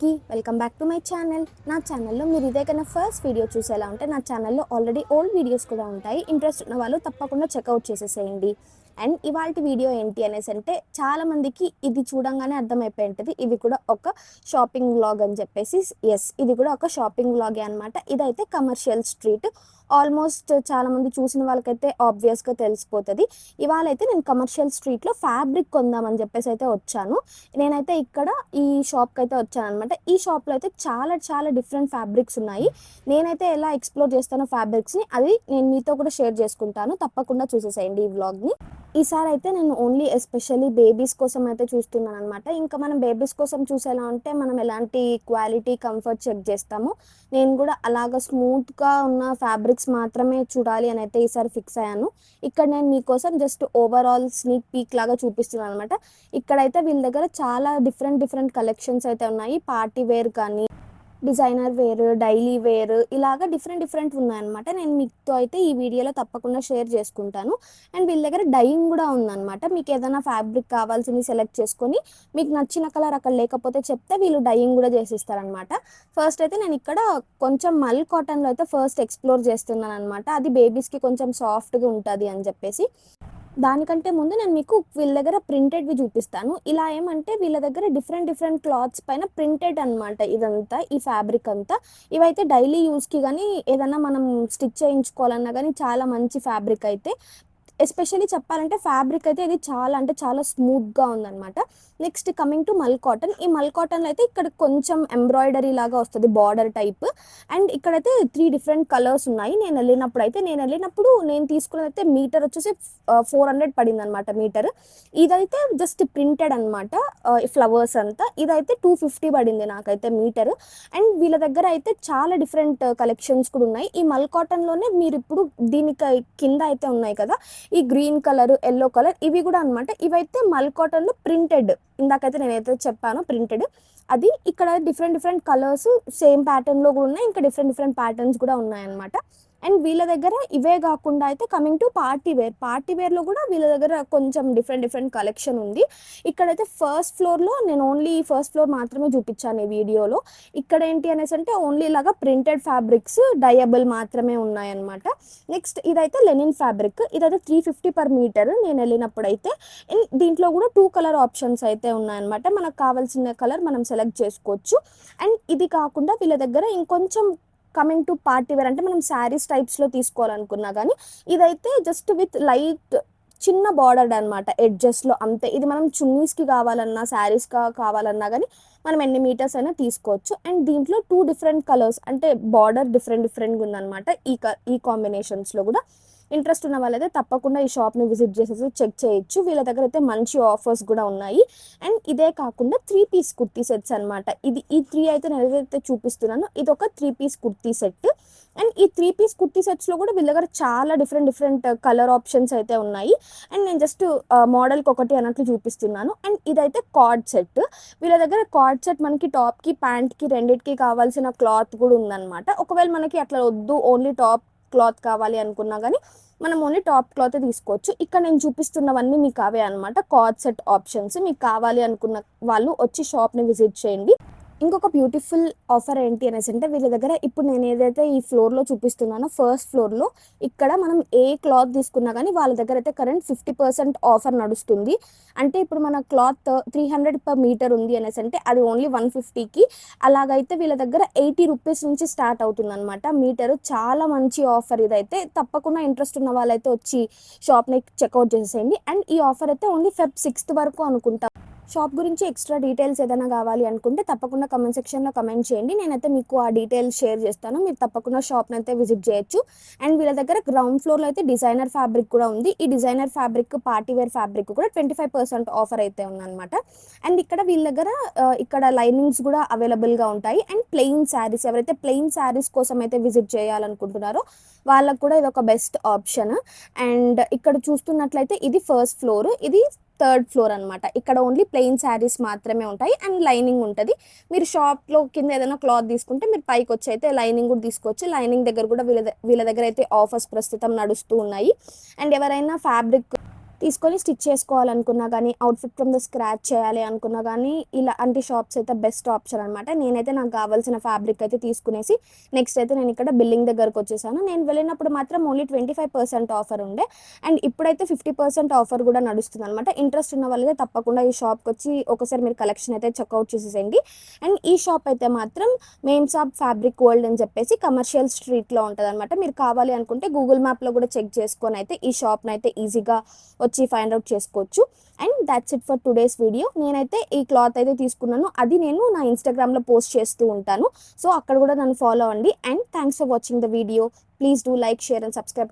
అందరికీ welcome back to my channel. నా ఛానల్లో మీరు ఇదే కన్నా ఫస్ట్ వీడియో చూసేలా ఉంటే నా ఛానల్లో ఆల్రెడీ ఓల్డ్ వీడియోస్ కూడా ఉంటాయి. ఇంట్రెస్ట్ ఉన్న వాళ్ళు తప్పకుండా చెక్అవుట్ చేసేసేయండి. అండ్ ఇవాల్టి వీడియో ఏంటి అనేసి అంటే చాలామందికి ఇది చూడంగానే అర్థమైపోయి ఉంటుంది, ఇది కూడా ఒక షాపింగ్ వ్లాగ్ అని చెప్పేసి. ఎస్, ఇది కూడా ఒక షాపింగ్ వ్లాగే అనమాట. ఇదైతే కమర్షియల్ స్ట్రీట్. ఆల్మోస్ట్ చాలామంది చూసిన వాళ్ళకైతే ఆబ్వియస్గా తెలిసిపోతుంది. ఇవాళ అయితే నేను కమర్షియల్ స్ట్రీట్లో ఫ్యాబ్రిక్ కొందామని చెప్పేసి అయితే వచ్చాను. నేనైతే ఇక్కడ ఈ షాప్కి అయితే వచ్చాను అనమాట. ఈ షాప్లో అయితే చాలా చాలా డిఫరెంట్ ఫ్యాబ్రిక్స్ ఉన్నాయి. నేనైతే ఎలా ఎక్స్ప్లోర్ చేస్తానో ఫ్యాబ్రిక్స్ని అది నేను మీతో కూడా షేర్ చేసుకుంటాను. తప్పకుండా చూసేసేయండి ఈ వ్లాగ్ని. ఈసారి అయితే నేను ఓన్లీ ఎస్పెషల్లీ బేబీస్ కోసం అయితే చూస్తున్నాను అనమాట. ఇంకా మనం బేబీస్ కోసం చూసేలా ఉంటే మనం ఎలాంటి క్వాలిటీ కంఫర్ట్ చెక్ చేస్తామో నేను కూడా అలాగ స్మూత్గా ఉన్న ఫ్యాబ్రిక్స్ మాత్రమే చూడాలి అని అయితే ఈసారి ఫిక్స్ అయ్యాను. ఇక్కడ నేను మీకోసం జస్ట్ ఓవరాల్ స్నీక్ పీక్ లాగా చూపిస్తున్నాను అనమాట. ఇక్కడైతే వీళ్ళ దగ్గర చాలా డిఫరెంట్ కలెక్షన్స్ అయితే ఉన్నాయి. పార్టీ వేర్ కానీ డిజైనర్ వేర్, డైలీ వేర్, ఇలాగా డిఫరెంట్ ఉన్నాయన్నమాట. నేను మీతో అయితే ఈ వీడియోలో తప్పకుండా షేర్ చేసుకుంటాను. అండ్ వీళ్ళ దగ్గర డైయింగ్ కూడా ఉందన్నమాట. మీకు ఏదైనా ఫ్యాబ్రిక్ కావాల్సింది సెలెక్ట్ చేసుకొని మీకు నచ్చిన కలర్ అక్కడ లేకపోతే చెప్తే వీళ్ళు డైయింగ్ కూడా చేసిస్తారనమాట. ఫస్ట్ అయితే నేను ఇక్కడ కొంచెం మల్ కాటన్లో అయితే ఫస్ట్ ఎక్స్ప్లోర్ చేస్తున్నాను అనమాట. అది బేబీస్కి కొంచెం సాఫ్ట్గా ఉంటుంది అని చెప్పేసి. దానికంటే ముందు నేను మీకు వీళ్ళ దగ్గర ప్రింటెడ్వి చూపిస్తాను. ఇలా ఏమంటే వీళ్ళ దగ్గర డిఫరెంట్ క్లాత్స్ పైన ప్రింటెడ్ అనమాట. ఇదంతా ఈ ఫ్యాబ్రిక్ అంతా. ఇవైతే డైలీ యూస్కి కానీ ఏదన్నా మనం స్టిచ్ చేయించుకోవాలన్నా కానీ చాలా మంచి ఫ్యాబ్రిక్ అయితే. ఎస్పెషల్లీ చెప్పాలంటే ఫ్యాబ్రిక్ అయితే ఇది చాలా అంటే చాలా స్మూత్గా ఉందన్నమాట. నెక్స్ట్ కమింగ్ టు మల్ కాటన్. ఈ మల్ కాటన్లో అయితే ఇక్కడ కొంచెం ఎంబ్రాయిడరీ లాగా వస్తుంది, బార్డర్ టైప్. అండ్ ఇక్కడైతే 3 డిఫరెంట్ కలర్స్ ఉన్నాయి. నేను వెళ్ళినప్పుడు నేను తీసుకున్నదైతే మీటర్ వచ్చేసి 400 పడింది అనమాట మీటర్. ఇదైతే జస్ట్ ప్రింటెడ్ అనమాట, ఫ్లవర్స్ అంతా. ఇదైతే 250 పడింది నాకైతే మీటర్. అండ్ వీళ్ళ దగ్గర అయితే చాలా డిఫరెంట్ కలెక్షన్స్ కూడా ఉన్నాయి. ఈ మల్ కాటన్లోనే మీరు ఇప్పుడు దీనికి కింద అయితే ఉన్నాయి కదా, ఈ గ్రీన్ కలర్, ఎల్లో కలర్, ఇవి కూడా అనమాట. ఇవైతే మల్ కాటన్లో ప్రింటెడ్. ఇందాకైతే నేనైతే చెప్పాను ప్రింటెడ్. అది ఇక్కడ డిఫరెంట్ కలర్స్ సేమ్ ప్యాటర్న్లో కూడా ఉన్నాయి. ఇంకా డిఫరెంట్ ప్యాటర్న్స్ కూడా ఉన్నాయన్నమాట. అండ్ వీళ్ళ దగ్గర ఇవే కాకుండా అయితే కమింగ్ టు పార్టీ వేర్లో కూడా వీళ్ళ దగ్గర కొంచెం డిఫరెంట్ కలెక్షన్ ఉంది. ఇక్కడైతే ఫస్ట్ ఫ్లోర్లో నేను ఓన్లీ ఫస్ట్ ఫ్లోర్ మాత్రమే చూపించాను ఈ వీడియోలో. ఇక్కడ ఏంటి అనేసి అంటే ఓన్లీ ఇలాగా ప్రింటెడ్ ఫ్యాబ్రిక్స్ డయబుల్ మాత్రమే ఉన్నాయన్నమాట. నెక్స్ట్ ఇదైతే లెనిన్ ఫ్యాబ్రిక్. ఇదైతే 350 పర్ మీటర్ నేను వెళ్ళినప్పుడైతే. దీంట్లో కూడా 2 కలర్ ఆప్షన్స్ అయితే ఉన్నాయన్నమాట. మనకు కావాల్సిన కలర్ మనం సెలెక్ట్ చేసుకోవచ్చు. అండ్ ఇది కాకుండా వీళ్ళ దగ్గర ఇంకొంచెం కమింగ్ టు పార్టీ వేర్ అంటే మనం శారీస్ టైప్స్లో తీసుకోవాలనుకున్నా కానీ ఇదైతే జస్ట్ విత్ లైట్ చిన్న బార్డర్ అనమాట ఎడ్జెస్లో, అంతే. ఇది మనం చున్నీస్కి కావాలన్నా శారీస్గా కావాలన్నా కానీ మనం ఎన్ని మీటర్స్ అయినా తీసుకోవచ్చు. అండ్ దీంట్లో 2 డిఫరెంట్ కలర్స్ అంటే బార్డర్ డిఫరెంట్గా ఉందన్నమాట. ఈ కాంబినేషన్స్లో కూడా ఇంట్రెస్ట్ ఉన్న వాళ్ళైతే తప్పకుండా ఈ షాప్ని విజిట్ చేసేసి చెక్ చేయొచ్చు. వీళ్ళ దగ్గర అయితే మంచి ఆఫర్స్ కూడా ఉన్నాయి. అండ్ ఇదే కాకుండా 3 పీస్ కుర్తీ సెట్స్ అనమాట. ఈ 3 అయితే నేను ఏదైతే చూపిస్తున్నానో ఇది ఒక 3 పీస్ కుర్తీ సెట్. అండ్ ఈ 3 పీస్ కుర్తీ సెట్స్లో కూడా వీళ్ళ దగ్గర చాలా డిఫరెంట్ కలర్ ఆప్షన్స్ అయితే ఉన్నాయి. అండ్ నేను జస్ట్ మోడల్కి ఒకటి అన్నట్లు చూపిస్తున్నాను. అండ్ ఇదైతే కార్డ్ సెట్. వీళ్ళ దగ్గర కార్డ్ సెట్ మనకి టాప్కి, ప్యాంట్కి రెండింటికి కావాల్సిన క్లాత్ కూడా ఉందన్నమాట. ఒకవేళ మనకి అట్లా వద్దు, ఓన్లీ టాప్ క్లాత్ కావాలి అనుకున్నా కానీ మనం ఓన్లీ టాప్ క్లాత్ తీసుకోవచ్చు. ఇక్కడ నేను చూపిస్తున్నవన్నీ మీకు అవే అనమాట కార్డ్ సెట్ ఆప్షన్స్. మీకు కావాలి అనుకున్న వాళ్ళు వచ్చి షాప్ని విజిట్ చేయండి. ఇంకొక బ్యూటిఫుల్ ఆఫర్ ఏంటి అనేసి అంటే వీళ్ళ దగ్గర ఇప్పుడు నేను ఏదైతే ఈ ఫ్లోర్లో చూపిస్తున్నానో ఫస్ట్ ఫ్లోర్లో ఇక్కడ మనం ఏ క్లాత్ తీసుకున్నా కానీ వాళ్ళ దగ్గర అయితే కరెంట్ 50% ఆఫర్ నడుస్తుంది. అంటే ఇప్పుడు మన క్లాత్ 300 పర్ మీటర్ ఉంది అనేసి అంటే అది ఓన్లీ 150కి. అలాగైతే వీళ్ళ దగ్గర 80 రూపీస్ నుంచి స్టార్ట్ అవుతుంది అనమాట మీటర్. చాలా మంచి ఆఫర్ ఇదైతే. తప్పకుండా ఇంట్రెస్ట్ ఉన్న వాళ్ళైతే వచ్చి షాప్ని చెక్అవుట్ చేసేయండి. అండ్ ఈ ఆఫర్ అయితే ఓన్లీ Feb 6th వరకు అనుకుంటా. షాప్ గురించి ఎక్స్ట్రా డీటెయిల్స్ ఏదైనా కావాలి అనుకుంటే తప్పకుండా కమెంట్ సెక్షన్లో కమెంట్ చేయండి. నేనైతే మీకు ఆ డీటెయిల్స్ షేర్ చేస్తాను. మీరు తప్పకుండా షాప్ని అయితే విజిట్ చేయొచ్చు. అండ్ వీళ్ళ దగ్గర గ్రౌండ్ ఫ్లోర్లో అయితే డిజైనర్ ఫ్యాబ్రిక్ కూడా ఉంది. ఈ designer fabric, party wear fabric కూడా 25% ఆఫర్ అయితే ఉందన్నమాట. అండ్ ఇక్కడ వీళ్ళ దగ్గర ఇక్కడ లైనింగ్స్ కూడా అవైలబుల్గా ఉంటాయి. అండ్ ప్లెయిన్ శారీస్, ఎవరైతే ప్లెయిన్ శారీస్ కోసం అయితే విజిట్ చేయాలనుకుంటున్నారో వాళ్ళకు కూడా ఇది ఒక బెస్ట్ ఆప్షన్. అండ్ ఇక్కడ చూస్తున్నట్లయితే ఇది ఫస్ట్ ఫ్లోర్, ఇది 3rd ఫ్లోర్ అనమాట. ఇక్కడ ఓన్లీ ప్లెయిన్ శారీస్ మాత్రమే ఉంటాయి అండ్ లైనింగ్ ఉంటుంది. మీరు షాప్లో కింద ఏదైనా క్లాత్ తీసుకుంటే మీరు పైకి వచ్చి అయితే లైనింగ్ కూడా తీసుకోవచ్చు. లైనింగ్ దగ్గర కూడా వీళ్ళ దగ్గర అయితే ఆఫర్స్ ప్రస్తుతం నడుస్తూ ఉన్నాయి. అండ్ ఎవరైనా ఫ్యాబ్రిక్ తీసుకొని స్టిచ్ చేసుకోవాలనుకున్నా కానీ, అవుట్‌ఫిట్ ఫ్రమ్ ద స్క్రాచ్ చేయాలి అనుకున్నా కానీ, ఇలాంటి షాప్స్ అయితే బెస్ట్ ఆప్షన్ అనమాట. నేనైతే నాకు కావాల్సిన ఫ్యాబ్రిక్ అయితే తీసుకునేసి, నెక్స్ట్ అయితే నేను ఇక్కడ బిల్లింగ్ దగ్గరకొచ్చేసాను. నేను వెళ్ళినప్పుడు మాత్రం ఓన్లీ 25% ఆఫర్ ఉండే. అండ్ ఇప్పుడైతే 50% ఆఫర్ కూడా నడుస్తుందనమాట. ఇంట్రెస్ట్ ఉన్న వాళ్ళైతే తప్పకుండా ఈ షాప్‌కొచ్చి ఒకసారి మీరు కలెక్షన్ అయితే చెక్‌ఔట్ చేసేసేయండి. అండ్ ఈ షాప్ అయితే మాత్రం మేమ్సాబ్ ఫ్యాబ్రిక్ వరల్డ్ అని చెప్పేసి కమర్షియల్ స్ట్రీట్‌లో ఉంటదనమాట. మీరు కావాలి అనుకుంటే గూగుల్ మ్యాప్‌లో కూడా చెక్ చేసుకొని అయితే ఈ షాప్‌నైతే ఈజీగా వచ్చి ఫైండ్ అవుట్ చేసుకోవచ్చు. And that's it for today's video. నేనైతే ఈ క్లాత్ అయితే తీసుకున్నాను. అది నేను నా ఇన్‌స్టాగ్రామ్‌లో పోస్ట్ చేస్తూ ఉంటాను. సో అక్కడ కూడా నన్ను ఫాలో అవ్వండి. And thanks for watching the video. Please do like, share and subscribe.